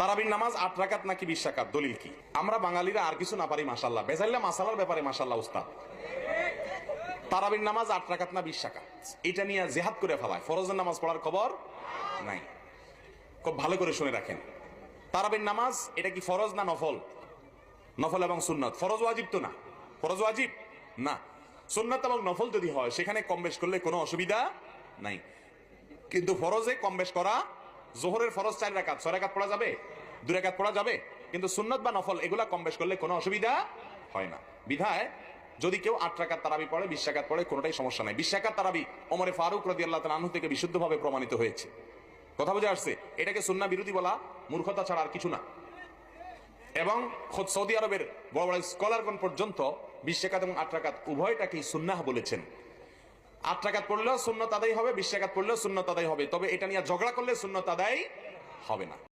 তারাবির নামাজ 8 রাকাত নাকি 20 রাকাত, দলিল কি? আমরা বাঙালিরা আর কিছু না পারি মাশাআল্লাহ, বেজাইল্লা মাসালার ব্যাপারে মাশাআল্লাহ উস্তাদ। তারাবির নামাজ 8 রাকাত না 20 রাকাত, এটা নিয়ে জিহাদ করে ফেলায়, ফরজের নামাজ পড়ার খবর নাই। খুব ভালো করে শুনে রাখেন, তারাবির নামাজ এটা কি ফরজ না নফল? নফল এবং সুন্নাত। ফরজ ওয়াজিব তো না, ফরজ ওয়াজিব না, সুন্নাত এবং নফল যদি হয় সেখানে কম বেশ করলে কোনো অসুবিধা নাই। কিন্তু ফরজে কম বেশ করা, জোহরের ফরজ 4 রাকাত, 6 রাকাত পড়া যাবে, 2 রাকাত পড়া যাবে, কিন্তু সুন্নাত বা নফল এগুলা কম বেশ করলে কোনো অসুবিধা হয় না। বিধায় যদি কেউ 8 রাকাত তারাবি পড়ে, 20 রাকাত পড়ে, কোনোটাই সমস্যা নাই। 20 রাকাত তারাবি ওমরে ফারুক রাদিয়াল্লাহু তাআলা আনহু থেকে বিশুদ্ধভাবে প্রমাণিত হয়েছে। কথা বুঝে আসছে? এটাকে সুন্নাহ বিরোধী বলা মূর্খতা ছাড়া আর কিছু না। এবং খোদ সৌদি আরবের বড় বড় স্কলারগণ পর্যন্ত 20 রাকাত এবং 8 রাকাত উভয়টাকেই সুন্নাহ বলেছেন। 8 রাকাত পড়লেও সুন্নাত আদায় হবে, 20 রাকাত পড়লেও সুন্নাত আদায় হবে, তবে এটা নিয়ে ঝগড়া করলে সুন্নাত আদায় হবে না।